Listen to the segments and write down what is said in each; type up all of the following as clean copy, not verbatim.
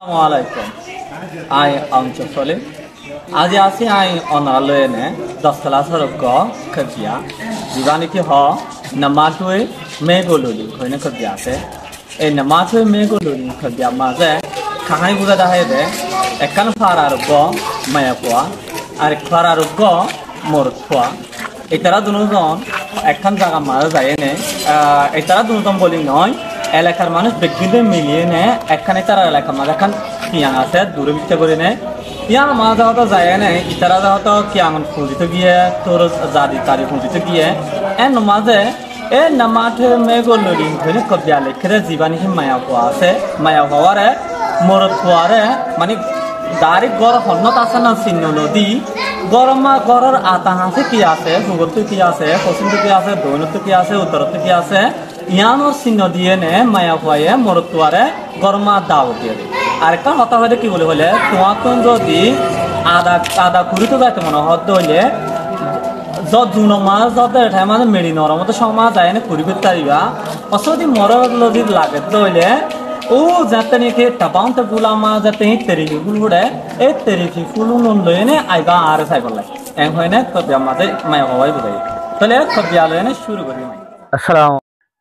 Assalamualaikum. I am Chofole. Aji asi I onalo ne 10 class ko khajia. Divani ki ho namatwe megoluli khoine khajia se. E namatwe megoluli khajia ma se khanai buda da hai de ekkan farar ko maya kwa ar farar ko mor kwa. Etara dunujon ekkan jaga ma jaye ne etara dunujon boli noy এলাকার মানুষ ব্যক্তিদের মিলিয়ে নে একখানে তারা এলাকার মাঝে এখন কিয়াং আছে দূরে বিচ্ছে করে নে ইয়ার মাঝে হয়তো যায় নে ইতারা হয়তো কিয়াং খুঁজিতে গিয়ে তোর জাদি তারি খুঁজিতে গিয়ে এর মাঝে এ নামাঠে মেঘল নদী হইলে কবিয়া লেখে জীবানী মায়া হওয়া আছে মায়া হওয়ারে মরত হওয়ারে মানে দাঁড়ি গড় হন্নত আছে না চিহ্ন নদী গরমা গড়ের আতা হাসে কি আছে ভূগত কি আছে পশ্চিম কি আছে দৈনত কি আছে উত্তরত কি আছে ইয়ানোর চিহ্ন দিয়ে নে মায়া হয়ে মরতুয়ারে গরমা দাও দিয়ে আর একটা কথা হইলে কি বলে হলে তোমার যদি আদা আদা কুড়িতে যাইতে মনে হতে হইলে জুন মাস যত এঠাই মানে মেড়ি নরম তো সমাজ যায় না কুড়ি করতে পারিবা অসদি মরদ যদি লাগে তো হইলে ও যাতে নাকি টাপাউতে গুলামা যাতে তেরিফি ফুল ফুটে এই তেরিফি ফুল লয়ে নে আইবা আর সাইকেল লাগে এম হয় না কবিয়া মাঝে মায়া হওয়াই বোঝাই তাহলে কবিয়া লয়ে শুরু করি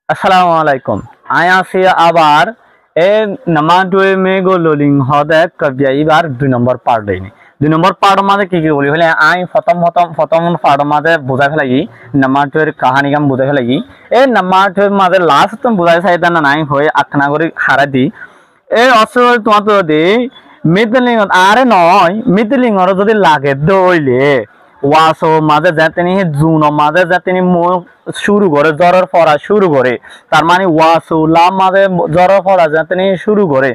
Assalamualaikum. Aya si abar e namadwe mego loling hode kabya ibar 2 number part deini 2 number part made ki boli hole ai prothom part made bujai felagi namadwe kahani gam bujai felagi e namadwe made last tum bujai saida na nai hoye akna gori haradi e asol to de middling are noy middling or jodi lage doile ওয়াসো মাঝে যাতেনি Juno মাঝে যাতেনি শুরু করে জ্বরের পড়া শুরু করে তার মানে ওয়াসো লাম মাঝে জ্বরের পড়া যাতেনি শুরু করে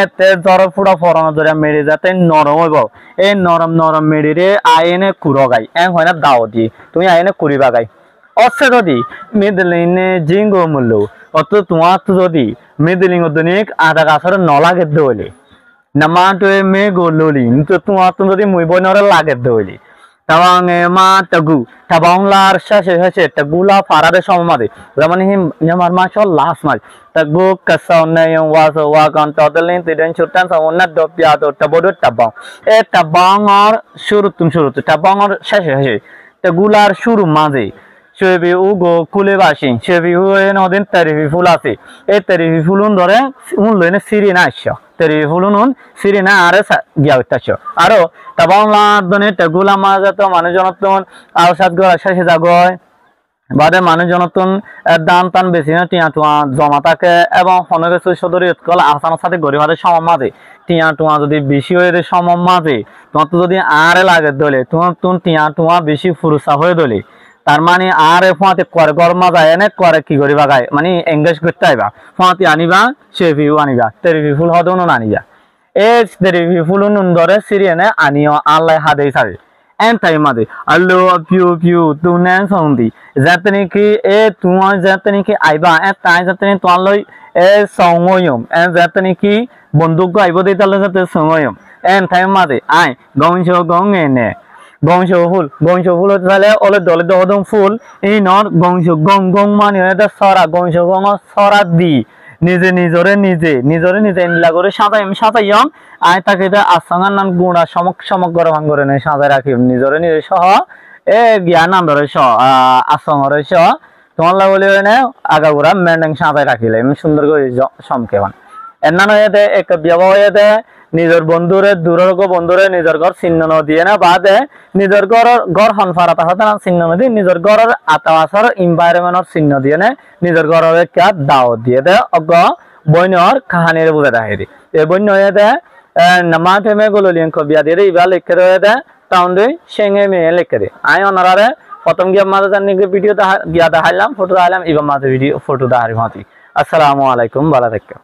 এতে জ্বরের ফুড়া ফরানো ধরে মেরে যাতে নরম হইব এই নরম নরম মেরে আইনে কুড়ো গাই এম হয় না দাও দি তুমি আইনে কুড়িবা গাই অসে যদি মিদলিনে জিঙ্গো মূল্য অত তোমার তো যদি মিদলিং দনিক আধা গাছের নলাগে দইলে নামাটোয়ে মে গোললি তো তোমার তো যদি মুই বইনরে লাগে দইলি Tawang ma tagu tabang lar shashe tagula farade somade zaman him nyamar mashal last match tagu kasaune yang waso wakan totalin tidak chutan sauna dopya to tabodo tabang tabang or shuru tabang or shashe tagular shuru maze shebi ugo kule bashin shebi ueno din tarifi fulase tarifi fulun dore un lene siri na asha tarifi fulun siri na are gyawtacho aro tabang la done tagula maza to manujonotun awsat go shashe jagoy বাদে মানুষজনতন দান টান বেশি না টিয়া টুয়া জমা থাকে এবং কোনো কিছু সদরি উৎকল আসানোর সাথে গরিবাদের সম মাঝে টিয়া টুয়া যদি বেশি হয়ে সম মাঝে তোমার তো যদি আরে লাগে দলে তোমার তুমি টিয়া টুয়া বেশি ফুরসা হয়ে দলে তার মানে আর ফোঁতে করে গরমা যায় এনে করে কি করিবা গায় মানে এঙ্গেজ করতে আইবা ফোঁতে আনিবা সে ভিউ আনিবা তেরিফি ফুল হদন আনিবা এই তেরিফি ফুল নুন ধরে সিরিয়ানে আনিও আল্লাহ হাদেই সাবে এন টাইম মাদে আল্লো পিউ তু নেন সন্দি যাতনি কি এ তুয়া যাতনি কি আইবা এ তাই যাতনি তোয়াল লই এ সঙ্গয়ম এ যাতনি কি বন্দুক আইব দেই তালে যাতে সঙ্গয়ম এন টাইম মাদে আই গংশ গং এনে গংশ ফুল তাহলে ওলে দলে দহদম ফুল এই নর গংশ গং গং মানে এটা সরা গংশ গং সরা দি নিজে নিজরে নিলা করে সাজাইম আয় তাকে আসাঙ্গার নাম গুণা সমগ্র ভাঙ্গরে নেই সাজাই রাখিম নিজরে নিজে সহ এ জ্ঞান নামরে সহ আসঙ্গরে সহ তোমার বলি নে আগাগুড়া মেন্ডেং সাজাই রাখিলে সুন্দর করে সমকে বান এর এতে এক ব্যবহার এতে নিজের বন্ধুরে দূরের বন্ধুরে নিজের ঘর চিহ্ন দিয়ে না বাদে নিজের ঘর হনফারাতা হতে না চিহ্ন নদী নিজের ঘরের আতাওয়াসর এনভায়রনমেন্টর চিহ্ন দিয়ে না নিজের ঘরের কে দাও দিয়ে দে অগ বইনর কাহানির বুঝে দেয় দি এই বইন এতে নামাতে মে গললিয়ান কবিয়া দিয়ে ইবা লিখে রয়ে দে টাউন্ডে সেঙ্গে মেয়ে লিখে দে আই অনারে প্রথম গিয়া মাঝে জানি ভিডিও গিয়া দেখাইলাম ফটো দেখাইলাম ইবা মাঝে ভিডিও ফটো দেখারি মাতি আসসালামু আলাইকুম ভালো থাকো।